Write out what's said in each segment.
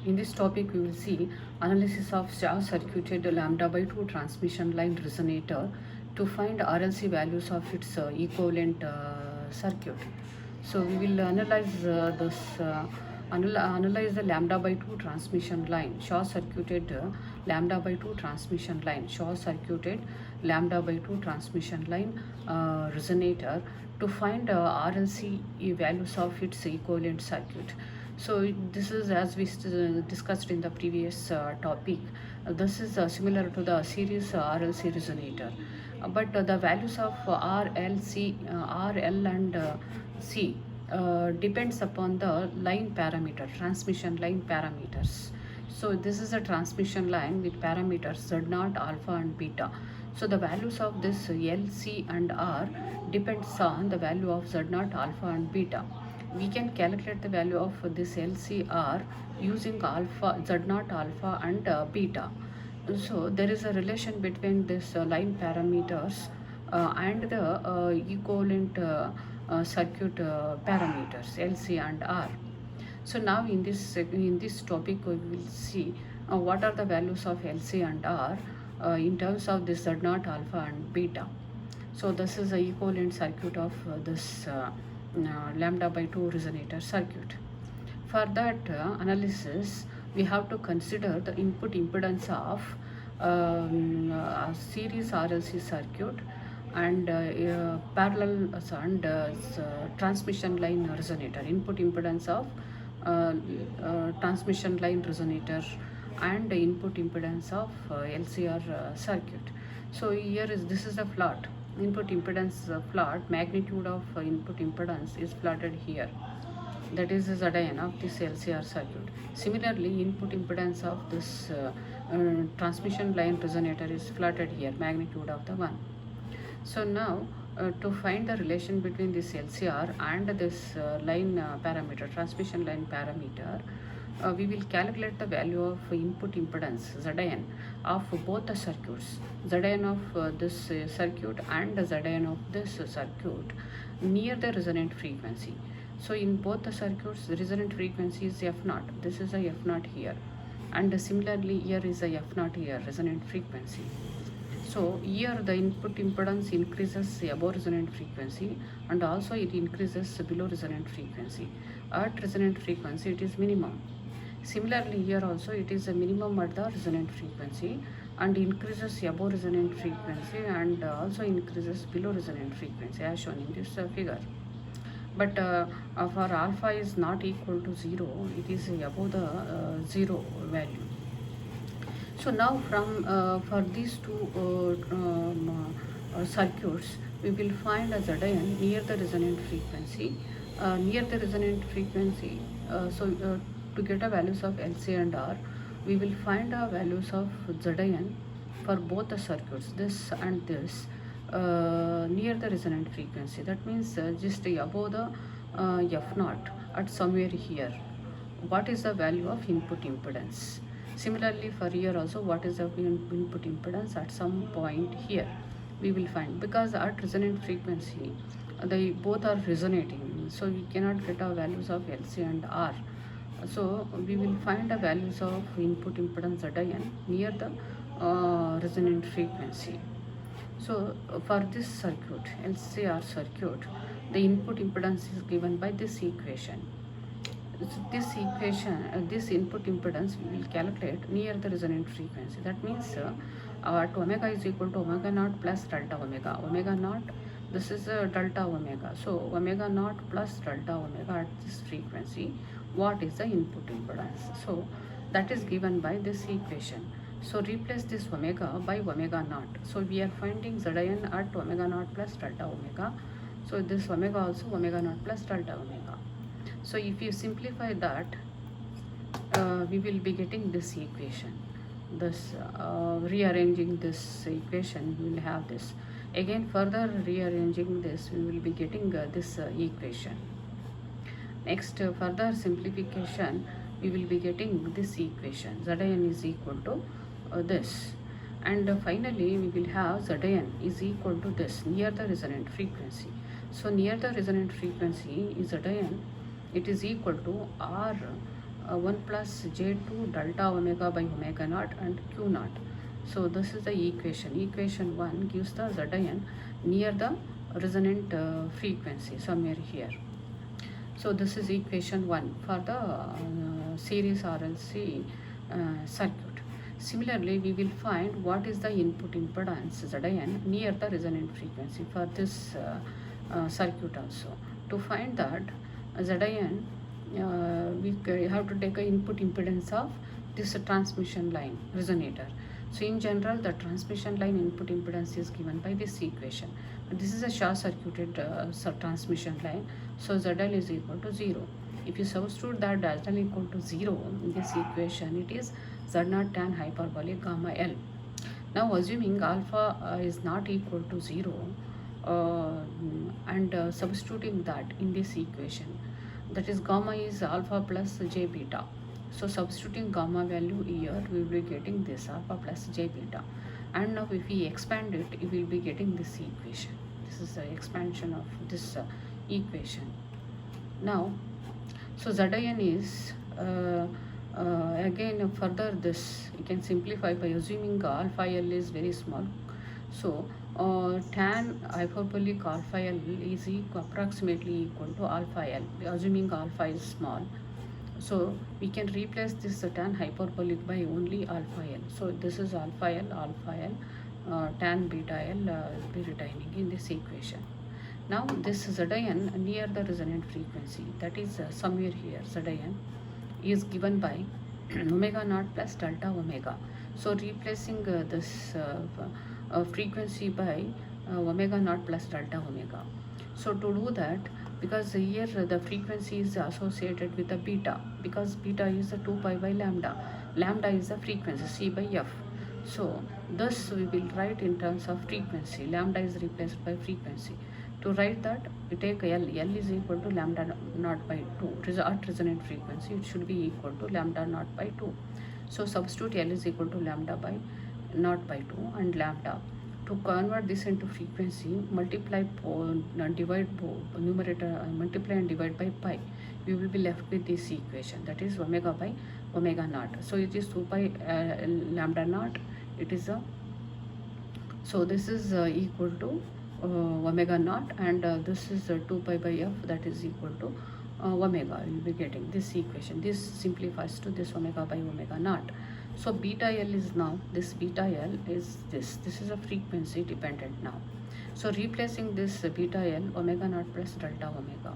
In this topic, we will see analysis of short-circuited lambda by 2 transmission line resonator to find RLC values of its equivalent circuit. So we will analyze the lambda by 2 transmission line, short-circuited lambda by 2 transmission line, short-circuited lambda by 2 transmission line resonator to find RLC values of its equivalent circuit. So this is as we discussed in the previous topic. This is similar to the series RLC resonator, but the values of RL and C depends upon the line parameter, transmission line parameters. So this is a transmission line with parameters Z0, alpha and beta. So the values of this L, C and R depends on the value of Z0, alpha and beta. We can calculate the value of this LCR using alpha, Z0, alpha and beta. So there is a relation between this line parameters and the equivalent circuit parameters LC and R. So now in this topic we will see what are the values of LC and R in terms of this Z0, alpha and beta. So this is the equivalent circuit of this lambda by 2 resonator circuit. For that analysis, we have to consider the input impedance of series RLC circuit and parallel and transmission line resonator, input impedance of transmission line resonator and input impedance of LCR circuit. So this is the plot, input impedance plot, magnitude of input impedance is plotted here. That is the ZIN of this LCR circuit. Similarly, input impedance of this transmission line resonator is plotted here, magnitude of the one. So now to find the relation between this LCR and this line parameter, transmission line parameter, we will calculate the value of input impedance ZIN of both the circuits, ZIN of this circuit and ZIN of this circuit near the resonant frequency. So in both the circuits, the resonant frequency is F0. This is a F0 here, and similarly here is a F0 here, resonant frequency. So here the input impedance increases above resonant frequency and also it increases below resonant frequency. At resonant frequency it is minimum. Similarly here also it is a minimum at the resonant frequency and increases above resonant frequency and also increases below resonant frequency as shown in this figure. But for alpha is not equal to 0, it is above the 0 value. So now from for these two circuits, we will find a ZIN near the resonant frequency. To get a values of LC and R, we will find a values of ZIN for both the circuits, this and this, near the resonant frequency. That means just above the F0 at somewhere here. What is the value of input impedance? Similarly for here also, what is the input impedance at some point here we will find, because at resonant frequency they both are resonating, so we cannot get our values of LC and R. So we will find the values of input impedance ZIN near the resonant frequency. So for this circuit, LCR circuit, the input impedance is given by this equation. This input impedance we will calculate near the resonant frequency. That means at omega is equal to omega naught plus delta omega. Omega naught, this is delta omega. So omega naught plus delta omega at this frequency, what is the input impedance? So that is given by this equation. So replace this omega by omega naught. So we are finding ZIN at omega naught plus delta omega. So this omega also omega naught plus delta omega. So if you simplify that, we will be getting this equation. This rearranging this equation, we will have this. Again further rearranging this, we will be getting this equation. Next further simplification, we will be getting this equation. ZIN is equal to this. And finally we will have ZIN is equal to this near the resonant frequency. So near the resonant frequency is ZIN, it is equal to R 1 plus J2 delta omega by omega naught and Q naught. So this is the equation. Equation 1 gives the Zn near the resonant frequency somewhere here. So this is equation 1 for the series RLC circuit. Similarly, we will find what is the input impedance Zn near the resonant frequency for this circuit also. To find that Zn, we have to take an input impedance of this transmission line resonator. So in general, the transmission line input impedance is given by this equation. This is a short circuited transmission line, so ZL is equal to 0. If you substitute that ZL equal to 0 in this equation, it is Z0 tan hyperbolic gamma L. Now assuming alpha is not equal to 0 and substituting that in this equation, that is gamma is alpha plus j beta. So substituting gamma value here, we will be getting this alpha plus j beta. And now if we expand it, you will be getting this equation. This is the expansion of this equation. Now, so Zn is again further this you can simplify by assuming alpha L is very small. So tan hyperbolic alpha L is approximately equal to alpha L, assuming alpha is small. So we can replace this tan hyperbolic by only alpha L. So this is alpha L, tan beta L will be retaining in this equation. Now this Zn near the resonant frequency, that is somewhere here, Zn is given by omega naught plus delta omega. So replacing this frequency by omega naught plus delta omega. So to do that, because here the frequency is associated with the beta, because beta is the 2 pi by lambda. Lambda is the frequency, C by F. So thus we will write in terms of frequency. Lambda is replaced by frequency. To write that, we take L. L is equal to lambda naught by 2. At resonant frequency, it should be equal to lambda naught by 2. So substitute L is equal to lambda by naught by 2 and lambda. To convert this into frequency, multiply divide numerator, multiply and divide by pi. We will be left with this equation, that is omega by omega naught. So it is 2 pi lambda naught. It is a so this is equal to omega naught, and this is 2 pi by f, that is equal to omega. We will be getting this equation. This simplifies to this omega by omega naught. So beta L is now, this beta L is this is a frequency dependent now. So replacing this beta L, omega naught plus delta omega.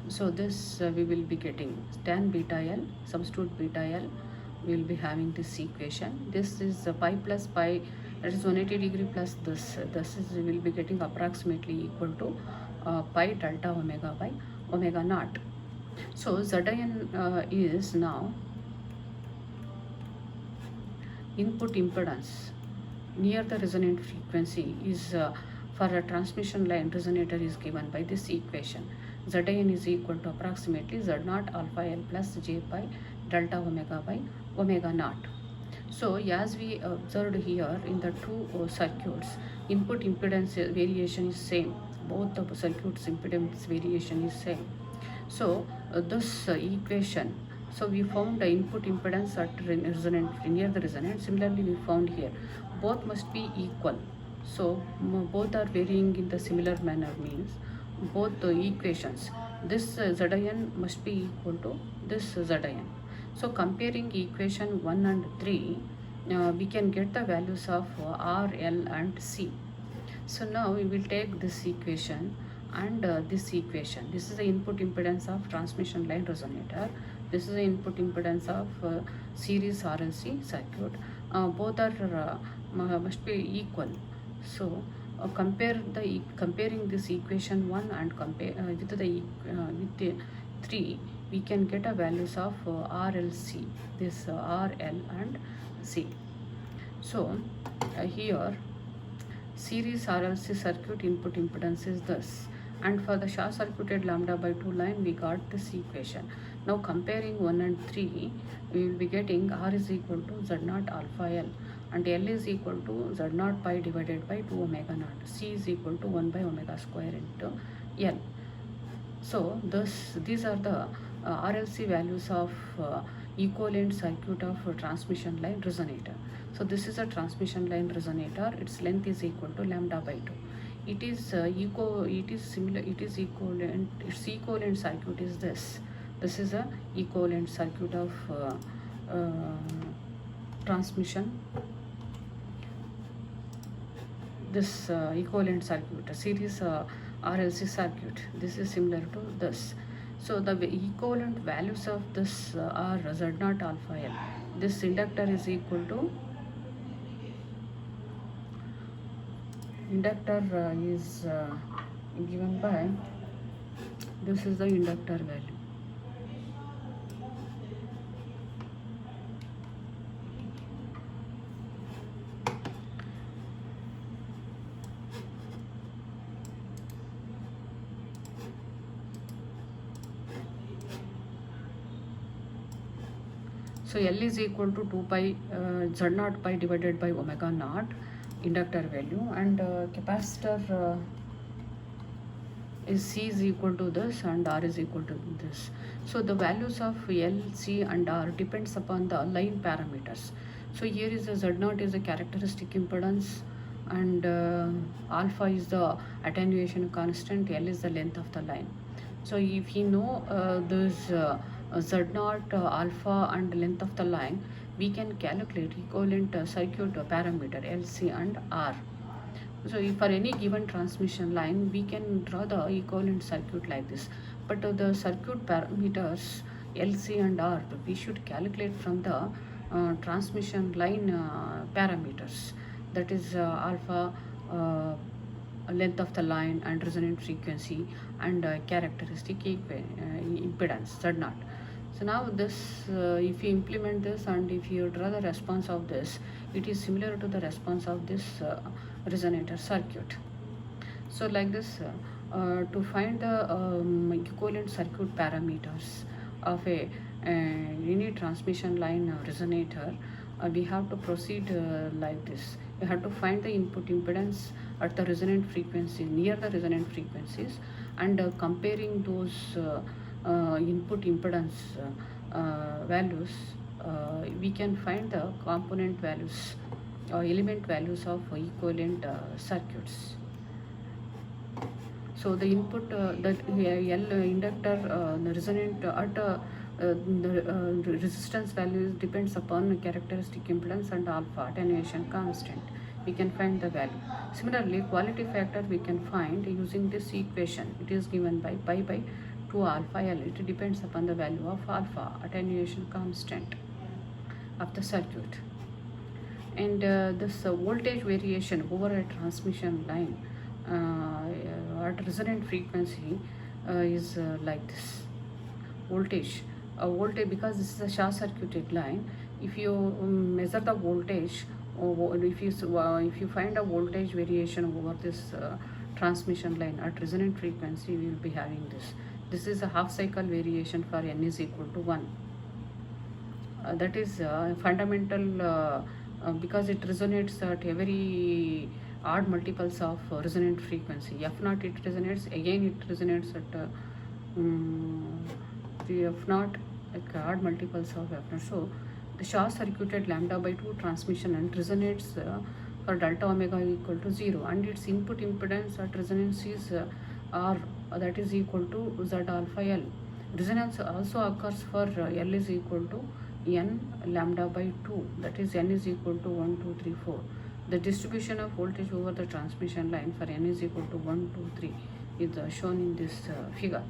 So this we will be getting tan beta L, substitute beta L, we will be having this equation. This is pi plus pi, that is 180 degree plus this is we will be getting approximately equal to pi delta omega by omega naught. So Zn is now input impedance near the resonant frequency is for a transmission line resonator is given by this equation. Zn is equal to approximately Z0 alpha L plus j pi delta omega by omega naught. So as we observed here in the two circuits, input impedance variation is same. Both the circuits impedance variation is same. So this equation, so we found the input impedance at resonant near the resonant. Similarly, we found here both must be equal. So both are varying in the similar manner, means both the equations. This Zn must be equal to this Zn. So comparing equation 1 and 3, we can get the values of R, L and C. So now we will take this equation and this equation. This is the input impedance of transmission line resonator. This is the input impedance of series RLC circuit. Both are must be equal. So comparing this equation 1 and compare with the 3, we can get a values of RLC, this RL and C. So here series RLC circuit input impedance is this, and for the short circuited lambda by 2 line we got this equation. Now comparing 1 and 3, we will be getting R is equal to Z0 alpha L and L is equal to Z0 pi divided by 2 omega naught. C is equal to 1 by omega square into L. So these are the RLC values of equivalent circuit of transmission line resonator. So this is a transmission line resonator. Its length is equal to lambda by 2. It is equivalent. Its equivalent circuit is this. This is a equivalent circuit of transmission. This equivalent circuit, a series RLC circuit. This is similar to this. So the equivalent values of this are Z0 alpha L. This inductor is equal to inductor is given by, this is the inductor value. So L is equal to 2 pi Z0 pi divided by omega naught, inductor value, and capacitor is C is equal to this and R is equal to this. So the values of L, C and R depends upon the line parameters. So here is the Z0 is a characteristic impedance, and alpha is the attenuation constant, L is the length of the line. So if you know this Z0 alpha and length of the line, we can calculate equivalent circuit parameter L, C and R. So if for any given transmission line, we can draw the equivalent circuit like this. But the circuit parameters L, C and R, we should calculate from the transmission line parameters. That is alpha, length of the line and resonant frequency and characteristic impedance Z0. So now this, if you implement this and if you draw the response of this, it is similar to the response of this resonator circuit. So like this, to find the equivalent circuit parameters of any transmission line resonator, we have to proceed like this. We have to find the input impedance at the resonant frequency, near the resonant frequencies, and comparing those input impedance values, we can find the component values or element values of equivalent circuits. So the input, the L inductor, the resonant at the resistance values depends upon characteristic impedance and alpha attenuation constant. We can find the value. Similarly, quality factor we can find using this equation. It is given by pi by 2 alpha L. It depends upon the value of alpha attenuation constant of the circuit. And this voltage variation over a transmission line at resonant frequency is like this. Voltage, because this is a short circuited line, if you measure the voltage, or if you find a voltage variation over this transmission line at resonant frequency, we will be having this. This is a half cycle variation for n is equal to 1. That is fundamental because it resonates at very odd multiples of resonant frequency. F0 it resonates, again it resonates at the F0, like odd multiples of F0. So the short circuited lambda by 2 transmission and resonates for delta omega equal to 0, and its input impedance at resonance is R, that is equal to Z alpha L. Resonance also occurs for L is equal to N lambda by 2, that is N is equal to 1, 2, 3, 4. The distribution of voltage over the transmission line for N is equal to 1, 2, 3 is shown in this figure.